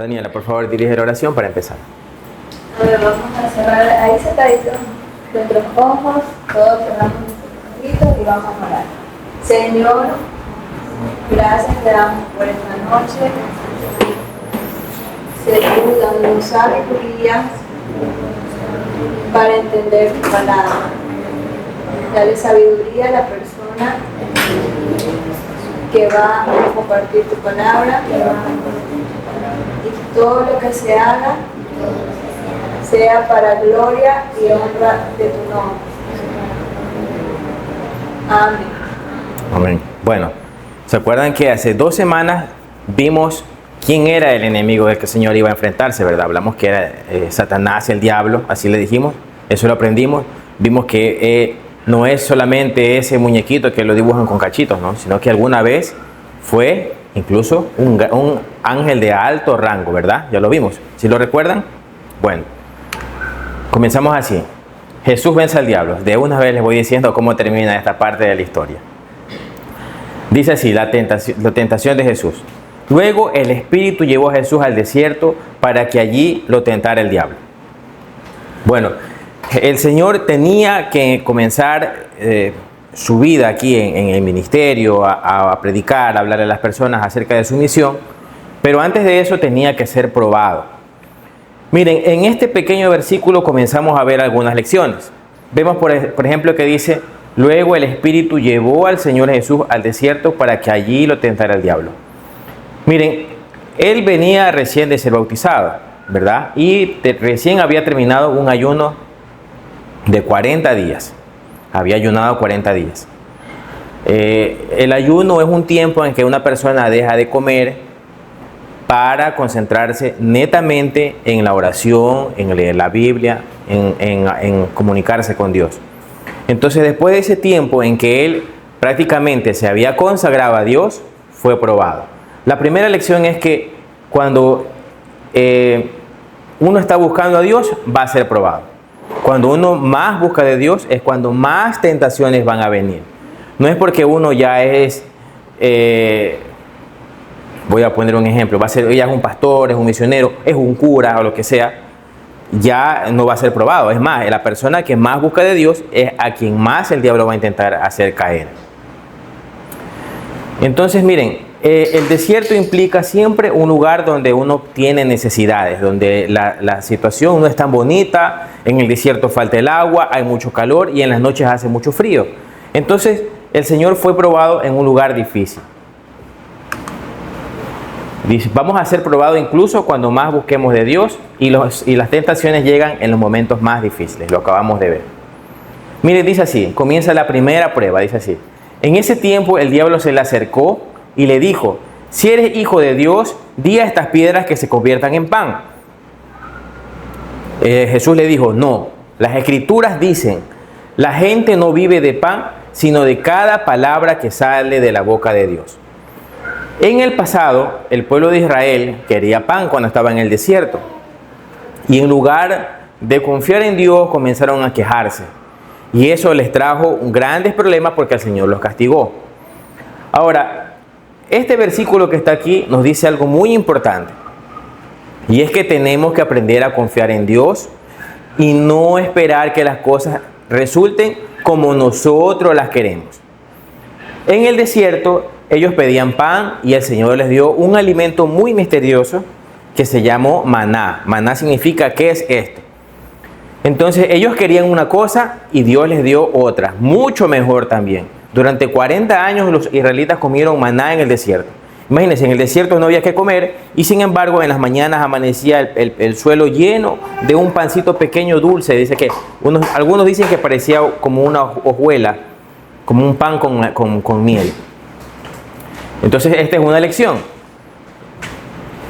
Daniela, por favor, dirige la oración para empezar. A ver, vamos a cerrar ahí sentaditos nuestros ojos, todos cerramos nuestros ojitos y vamos a orar. Señor, gracias te damos por esta noche. Señor, dándonos sabiduría para entender tu palabra. Dale sabiduría a la persona que va a compartir tu palabra y todo lo que se haga sea para gloria y honra de tu nombre. Amén. Amén. Bueno, ¿se acuerdan que hace 2 semanas vimos quién era el enemigo del que el Señor iba a enfrentarse, verdad? Hablamos que era Satanás, el diablo, así le dijimos, eso lo aprendimos. Vimos que no es solamente ese muñequito que lo dibujan con cachitos, ¿no? Sino que alguna vez fue incluso un ángel de alto rango, ¿verdad? Ya lo vimos. ¿Sí lo recuerdan? Bueno, comenzamos así. Jesús vence al diablo. De una vez les voy diciendo cómo termina esta parte de la historia. Dice así, la tentación de Jesús. Luego el Espíritu llevó a Jesús al desierto para que allí lo tentara el diablo. Bueno, el Señor tenía que comenzar su vida aquí en el ministerio, a predicar, a hablar a las personas acerca de su misión, pero antes de eso tenía que ser probado. Miren, en este pequeño versículo comenzamos a ver algunas lecciones. Vemos, por ejemplo, que dice, luego el Espíritu llevó al Señor Jesús al desierto para que allí lo tentara el diablo. Miren, él venía recién de ser bautizado, ¿verdad? Y recién había terminado un ayuno de 40 días. Había ayunado 40 días. El ayuno es un tiempo en que una persona deja de comer para concentrarse netamente en la oración, en leer la Biblia, en comunicarse con Dios. Entonces, después de ese tiempo en que él prácticamente se había consagrado a Dios, fue probado. La primera lección es que cuando uno está buscando a Dios, va a ser probado. Cuando uno más busca de Dios, es cuando más tentaciones van a venir. No es porque uno ya es... voy a poner un ejemplo, ya es un pastor, es un misionero, es un cura o lo que sea, ya no va a ser probado. Es más, la persona que más busca de Dios es a quien más el diablo va a intentar hacer caer. Entonces, miren, el desierto implica siempre un lugar donde uno tiene necesidades, donde la situación no es tan bonita, en el desierto falta el agua, hay mucho calor y en las noches hace mucho frío. Entonces, el Señor fue probado en un lugar difícil. Dice, vamos a ser probados incluso cuando más busquemos de Dios y las tentaciones llegan en los momentos más difíciles, lo acabamos de ver. Mire, dice así, comienza la primera prueba, dice así. En ese tiempo el diablo se le acercó y le dijo, si eres hijo de Dios, di a estas piedras que se conviertan en pan. Jesús le dijo, no, las escrituras dicen, la gente no vive de pan, sino de cada palabra que sale de la boca de Dios. En el pasado, el pueblo de Israel quería pan cuando estaba en el desierto. Y en lugar de confiar en Dios, comenzaron a quejarse. Y eso les trajo grandes problemas porque el Señor los castigó. Ahora, este versículo que está aquí nos dice algo muy importante. Y es que tenemos que aprender a confiar en Dios y no esperar que las cosas resulten como nosotros las queremos. En el desierto, ellos pedían pan y el Señor les dio un alimento muy misterioso que se llamó maná. Maná significa, ¿qué es esto? Entonces ellos querían una cosa y Dios les dio otra, mucho mejor también. Durante 40 años los israelitas comieron maná en el desierto. Imagínense, en el desierto no había que comer y sin embargo en las mañanas amanecía el suelo lleno de un pancito pequeño dulce. Dice que algunos dicen que parecía como una hojuela, como un pan con miel. Entonces esta es una lección.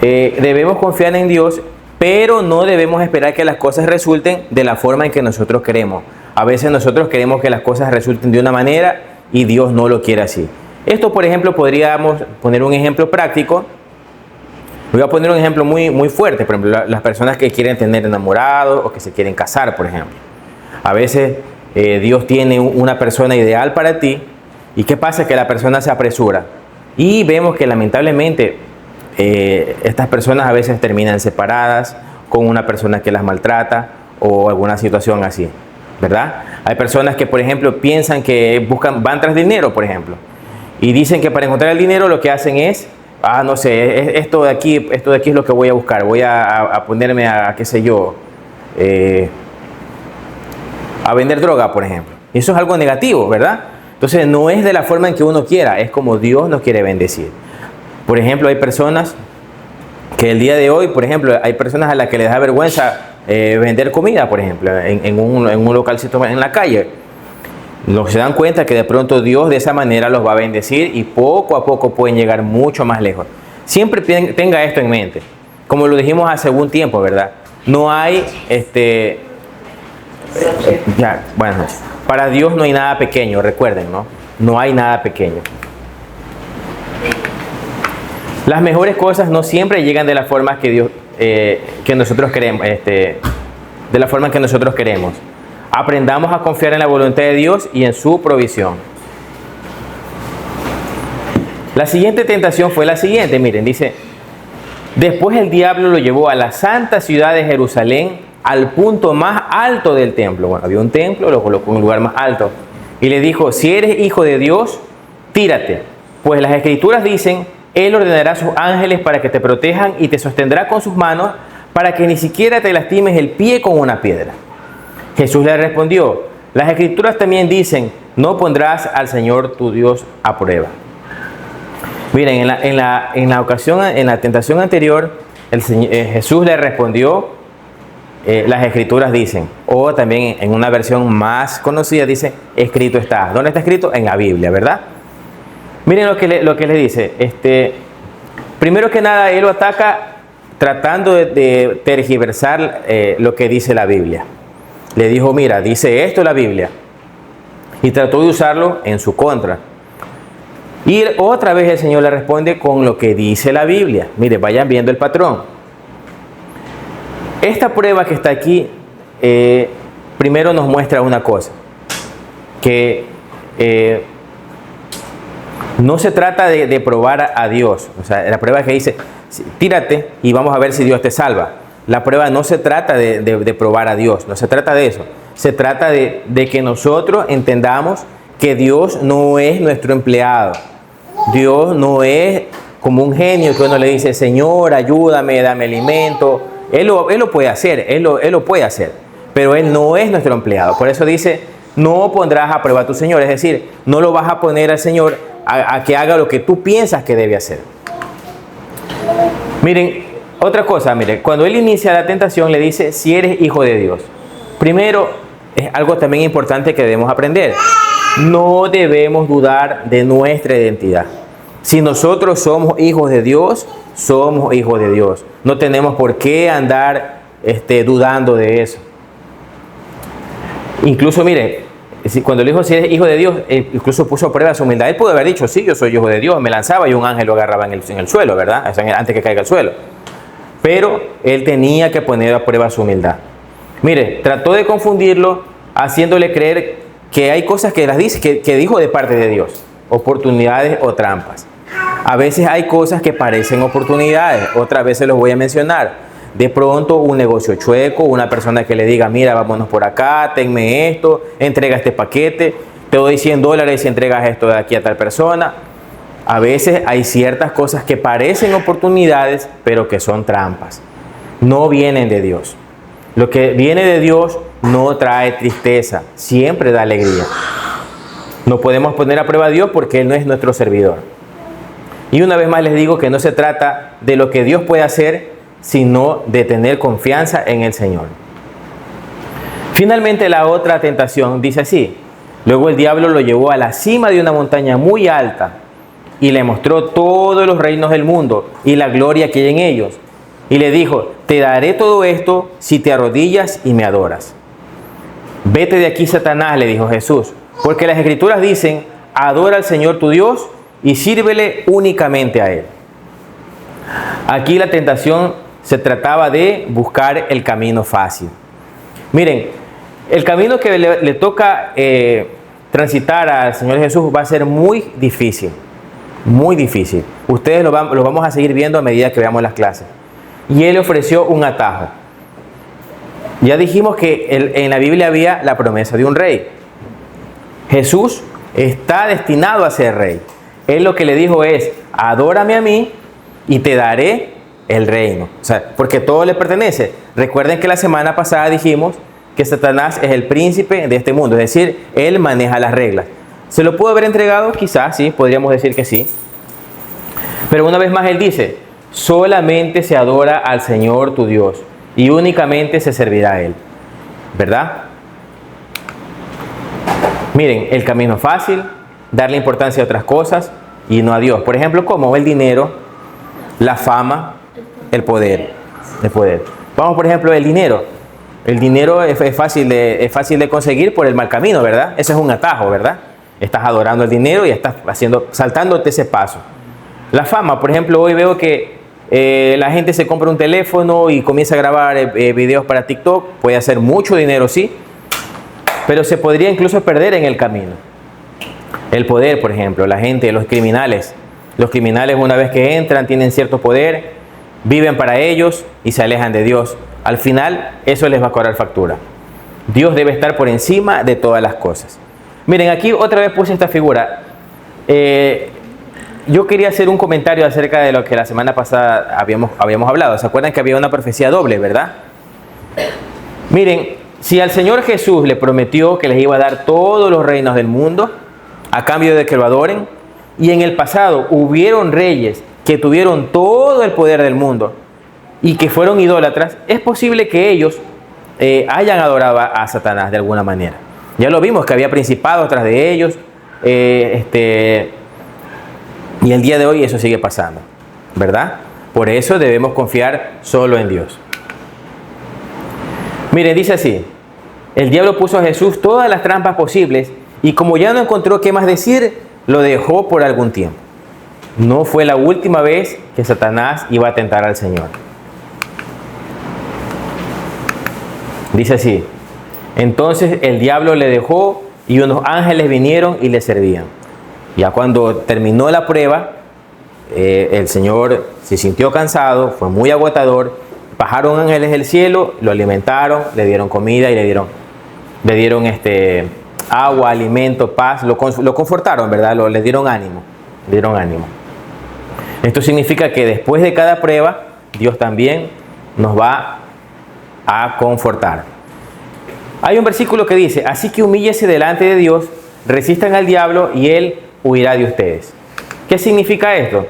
Debemos confiar en Dios, pero no debemos esperar que las cosas resulten de la forma en que nosotros queremos. A veces nosotros queremos que las cosas resulten de una manera y Dios no lo quiere así. Esto, por ejemplo, podríamos poner un ejemplo práctico. Voy a poner un ejemplo muy fuerte. Por ejemplo, las personas que quieren tener enamorados o que se quieren casar, por ejemplo. A veces Dios tiene una persona ideal para ti. ¿Y qué pasa? Que la persona se apresura. Y vemos que lamentablemente estas personas a veces terminan separadas con una persona que las maltrata o alguna situación así, ¿verdad? Hay personas que, por ejemplo, piensan que van tras dinero, por ejemplo, y dicen que para encontrar el dinero lo que hacen es, no sé, esto de aquí es lo que voy a buscar, voy a ponerme a, qué sé yo, a vender droga, por ejemplo. Eso es algo negativo, ¿verdad? Entonces no es de la forma en que uno quiera, es como Dios nos quiere bendecir. Por ejemplo, hay personas que el día de hoy, por ejemplo, hay personas a las que les da vergüenza vender comida, por ejemplo, en un localcito en la calle. No se dan cuenta que de pronto Dios de esa manera los va a bendecir y poco a poco pueden llegar mucho más lejos. Siempre tenga esto en mente. Como lo dijimos hace algún tiempo, ¿verdad? No hay, bueno, para Dios no hay nada pequeño, recuerden, ¿no? No hay nada pequeño. Las mejores cosas no siempre llegan de la forma que Dios, que nosotros queremos, de la forma que nosotros queremos. Aprendamos a confiar en la voluntad de Dios y en su provisión. La siguiente tentación fue la siguiente, miren, dice: después el diablo lo llevó a la santa ciudad de Jerusalén, al punto más alto del templo. Bueno, había un templo, lo colocó en un lugar más alto. Y le dijo: si eres hijo de Dios, tírate. Pues las escrituras dicen: Él ordenará a sus ángeles para que te protejan y te sostendrá con sus manos, para que ni siquiera te lastimes el pie con una piedra. Jesús le respondió: las escrituras también dicen: no pondrás al Señor tu Dios a prueba. Miren, en la tentación anterior, Jesús le respondió: las escrituras dicen, o también en una versión más conocida dice: escrito está. ¿Dónde está escrito? En la Biblia, ¿verdad? Miren lo que le dice. Primero que nada, él lo ataca tratando de tergiversar lo que dice la Biblia. Le dijo: mira, dice esto la Biblia. Y trató de usarlo en su contra. Y otra vez el Señor le responde con lo que dice la Biblia. Mire, vayan viendo el patrón. Esta prueba que está aquí, primero nos muestra una cosa. Que no se trata de probar a Dios. O sea, la prueba que dice: tírate y vamos a ver si Dios te salva. La prueba no se trata de probar a Dios, no se trata de eso. Se trata de que nosotros entendamos que Dios no es nuestro empleado. Dios no es como un genio que uno le dice: Señor, ayúdame, dame alimento. Él lo puede hacer, Él lo puede hacer. Pero Él no es nuestro empleado. Por eso dice: no pondrás a prueba a tu Señor. Es decir, no lo vas a poner al Señor a que haga lo que tú piensas que debe hacer. Miren, otra cosa, miren, cuando él inicia la tentación le dice: si eres hijo de Dios. Primero, es algo también importante que debemos aprender. No debemos dudar de nuestra identidad. Si nosotros somos hijos de Dios, somos hijos de Dios. No tenemos por qué andar dudando de eso. Incluso, miren, cuando le dijo: si eres hijo de Dios, incluso puso a prueba su humildad. Él pudo haber dicho: sí, yo soy hijo de Dios, me lanzaba y un ángel lo agarraba en el suelo, ¿verdad? Antes que caiga al suelo. Pero él tenía que poner a prueba su humildad. Mire, trató de confundirlo haciéndole creer que hay cosas que las dice, que dijo de parte de Dios, oportunidades o trampas. A veces hay cosas que parecen oportunidades, otras veces los voy a mencionar. De pronto un negocio chueco, una persona que le diga: mira, vámonos por acá, tenme esto, entrega este paquete, te doy $100 si entregas esto de aquí a tal persona. A veces hay ciertas cosas que parecen oportunidades, pero que son trampas. No vienen de Dios. Lo que viene de Dios no trae tristeza, siempre da alegría. No podemos poner a prueba a Dios porque Él no es nuestro servidor. Y una vez más les digo que no se trata de lo que Dios puede hacer, sino de tener confianza en el Señor. Finalmente, la otra tentación dice así: luego el diablo lo llevó a la cima de una montaña muy alta y le mostró todos los reinos del mundo y la gloria que hay en ellos. Y le dijo: te daré todo esto si te arrodillas y me adoras. Vete de aquí, Satanás, le dijo Jesús, porque las escrituras dicen: adora al Señor tu Dios y sírvele únicamente a Él. Aquí la tentación se trataba de buscar el camino fácil. Miren, el camino que le toca transitar al Señor Jesús va a ser muy difícil. Muy difícil. Ustedes lo vamos a seguir viendo a medida que veamos las clases. Y él ofreció un atajo. Ya dijimos que en la Biblia había la promesa de un rey. Jesús está destinado a ser rey. Él lo que le dijo es: adórame a mí y te daré el reino. O sea, porque todo le pertenece. Recuerden que la semana pasada dijimos que Satanás es el príncipe de este mundo. Es decir, él maneja las reglas. ¿Se lo pudo haber entregado? Quizás, sí, podríamos decir que sí. Pero una vez más él dice: solamente se adora al Señor tu Dios y únicamente se servirá a Él. ¿Verdad? Miren, el camino fácil, darle importancia a otras cosas y no a Dios. Por ejemplo, como el dinero, la fama, el poder. El poder. Vamos, por ejemplo, el dinero. El dinero es fácil de conseguir por el mal camino, ¿verdad? Ese es un atajo, ¿verdad? Estás adorando el dinero y estás saltándote ese paso. La fama, por ejemplo, hoy veo que la gente se compra un teléfono y comienza a grabar videos para TikTok. Puede hacer mucho dinero, sí, pero se podría incluso perder en el camino. El poder, por ejemplo, la gente, los criminales. Los criminales, una vez que entran, tienen cierto poder, viven para ellos y se alejan de Dios. Al final, eso les va a cobrar factura. Dios debe estar por encima de todas las cosas. Miren, aquí otra vez puse esta figura. Yo quería hacer un comentario acerca de lo que la semana pasada habíamos hablado. ¿Se acuerdan que había una profecía doble, verdad? Miren, si al Señor Jesús le prometió que les iba a dar todos los reinos del mundo a cambio de que lo adoren, y en el pasado hubieron reyes que tuvieron todo el poder del mundo y que fueron idólatras, es posible que ellos hayan adorado a Satanás de alguna manera. Ya lo vimos, que había principados tras de ellos, y el día de hoy eso sigue pasando, ¿verdad? Por eso debemos confiar solo en Dios. Miren, dice así: el diablo puso a Jesús todas las trampas posibles y como ya no encontró qué más decir, lo dejó por algún tiempo. No fue la última vez que Satanás iba a tentar al Señor. Dice así: entonces el diablo le dejó y unos ángeles vinieron y le servían. Ya cuando terminó la prueba, el Señor se sintió cansado, fue muy agotador. Bajaron ángeles del cielo, lo alimentaron, le dieron comida y le dieron agua, alimento, paz, lo confortaron, ¿verdad? Le dieron ánimo, Esto significa que después de cada prueba, Dios también nos va a confortar. Hay un versículo que dice: así que humíllese delante de Dios, resistan al diablo y Él huirá de ustedes. ¿Qué significa esto?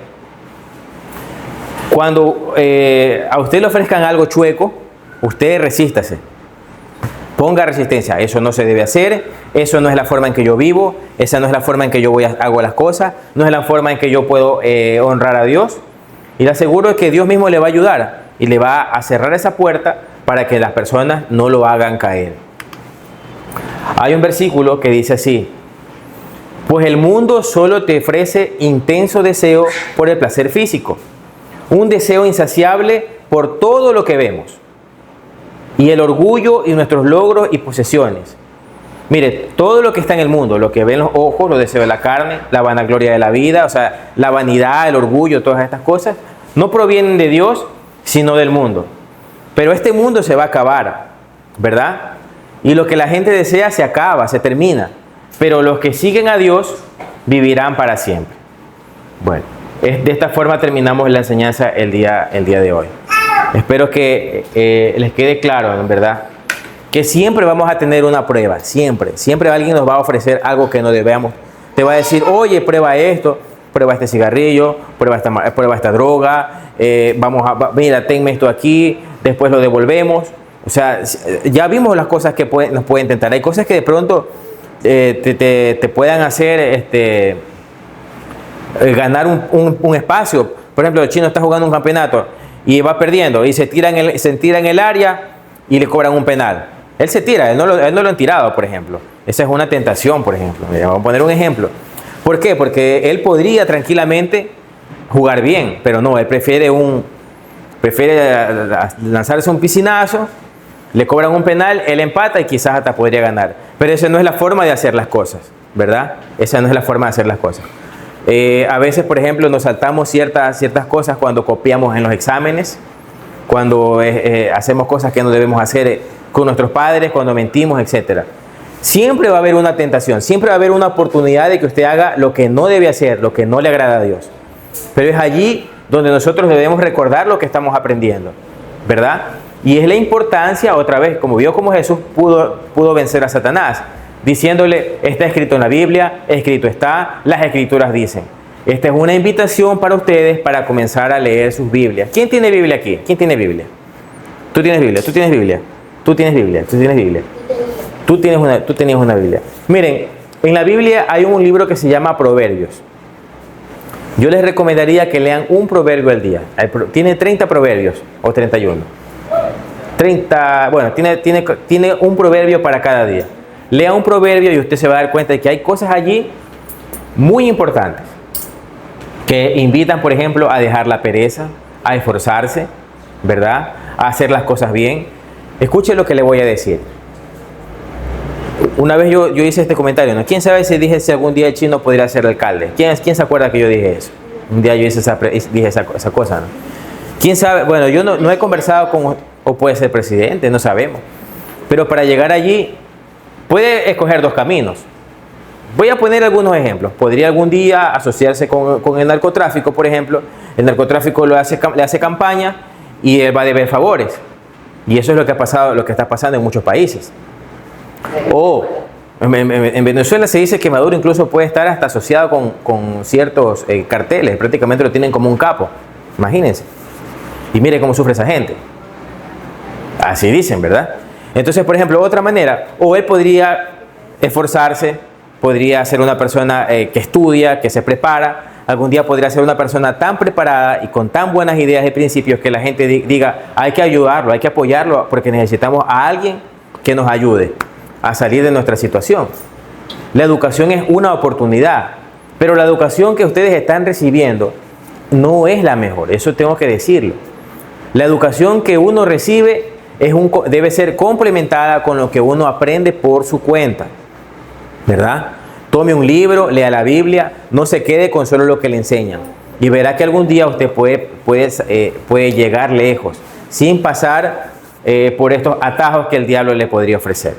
Cuando a usted le ofrezcan algo chueco, usted resístase. Ponga resistencia. Eso no se debe hacer. Eso no es la forma en que yo vivo. Esa no es la forma en que yo hago las cosas. No es la forma en que yo puedo honrar a Dios. Y le aseguro que Dios mismo le va a ayudar y le va a cerrar esa puerta para que las personas no lo hagan caer. Hay un versículo que dice así: pues el mundo solo te ofrece intenso deseo por el placer físico, un deseo insaciable por todo lo que vemos, y el orgullo y nuestros logros y posesiones. Mire, todo lo que está en el mundo, lo que ven los ojos, los deseos de la carne, la vanagloria de la vida, o sea, la vanidad, el orgullo, todas estas cosas, no provienen de Dios, sino del mundo. Pero este mundo se va a acabar, ¿verdad? Y lo que la gente desea se acaba, se termina. Pero los que siguen a Dios vivirán para siempre. Bueno, de esta forma terminamos la enseñanza el día de hoy. Espero que les quede claro, en verdad, que siempre vamos a tener una prueba, siempre alguien nos va a ofrecer algo que no debemos. Te va a decir: oye, prueba esto, prueba este cigarrillo, prueba esta droga, mira, tenme esto aquí, después lo devolvemos. O sea, ya vimos las cosas que nos pueden tentar. Hay cosas que de pronto te puedan hacer ganar un espacio. Por ejemplo, el chino está jugando un campeonato y va perdiendo y se tira en el área y le cobran un penal. Él se tira, él no lo han tirado, por ejemplo. Esa es una tentación, por ejemplo. Mira, vamos a poner un ejemplo. ¿Por qué? Porque él podría tranquilamente jugar bien, pero no, él prefiere lanzarse un piscinazo, le cobran un penal, él empata y quizás hasta podría ganar. Pero esa no es la forma de hacer las cosas, ¿verdad? Esa no es la forma de hacer las cosas. A veces, por ejemplo, nos saltamos ciertas cosas cuando copiamos en los exámenes, cuando hacemos cosas que no debemos hacer con nuestros padres, cuando mentimos, etc. Siempre va a haber una tentación, siempre va a haber una oportunidad de que usted haga lo que no debe hacer, lo que no le agrada a Dios. Pero es allí donde nosotros debemos recordar lo que estamos aprendiendo, ¿verdad? Y es la importancia, otra vez, como vio cómo Jesús pudo vencer a Satanás, diciéndole, está escrito en la Biblia, escrito está, las Escrituras dicen. Esta es una invitación para ustedes para comenzar a leer sus Biblias. ¿Quién tiene Biblia aquí? ¿Quién tiene Biblia? ¿Tú tienes Biblia? ¿Tú tienes Biblia? ¿Tú tienes Biblia? ¿Tú tienes Biblia? Tú tenías una Biblia. Miren, en la Biblia hay un libro que se llama Proverbios. Yo les recomendaría que lean un proverbio al día. Tiene 30 proverbios o 31. 30, bueno, tiene un proverbio para cada día. Lea un proverbio y usted se va a dar cuenta de que hay cosas allí muy importantes que invitan, por ejemplo, a dejar la pereza, a esforzarse, ¿verdad? A hacer las cosas bien. Escuche lo que le voy a decir. Una vez yo hice este comentario, ¿no? ¿Quién sabe si dije si algún día el chino podría ser alcalde? ¿Quién se acuerda que yo dije eso? Un día yo dije esa cosa, ¿no? ¿Quién sabe? Bueno, yo no he conversado con, o puede ser presidente, no sabemos. Pero para llegar allí, puede escoger dos caminos. Voy a poner algunos ejemplos. Podría algún día asociarse con el narcotráfico, por ejemplo. El narcotráfico le hace campaña y él va a deber favores. Y eso es lo que ha pasado, lo que está pasando en muchos países. O en Venezuela se dice que Maduro incluso puede estar hasta asociado con ciertos carteles. Prácticamente lo tienen como un capo. Imagínense. Y mire cómo sufre esa gente. Así dicen, ¿verdad? Entonces, por ejemplo, otra manera, o él podría esforzarse, podría ser una persona que estudia, que se prepara. Algún día podría ser una persona tan preparada y con tan buenas ideas y principios que la gente diga, hay que ayudarlo, hay que apoyarlo, porque necesitamos a alguien que nos ayude a salir de nuestra situación. La educación es una oportunidad, pero la educación que ustedes están recibiendo no es la mejor, eso tengo que decirlo. La educación que uno recibe debe ser complementada con lo que uno aprende por su cuenta, ¿verdad? Tome un libro, lea la Biblia, no se quede con solo lo que le enseñan. Y verá que algún día usted puede llegar lejos, sin pasar por estos atajos que el diablo le podría ofrecer.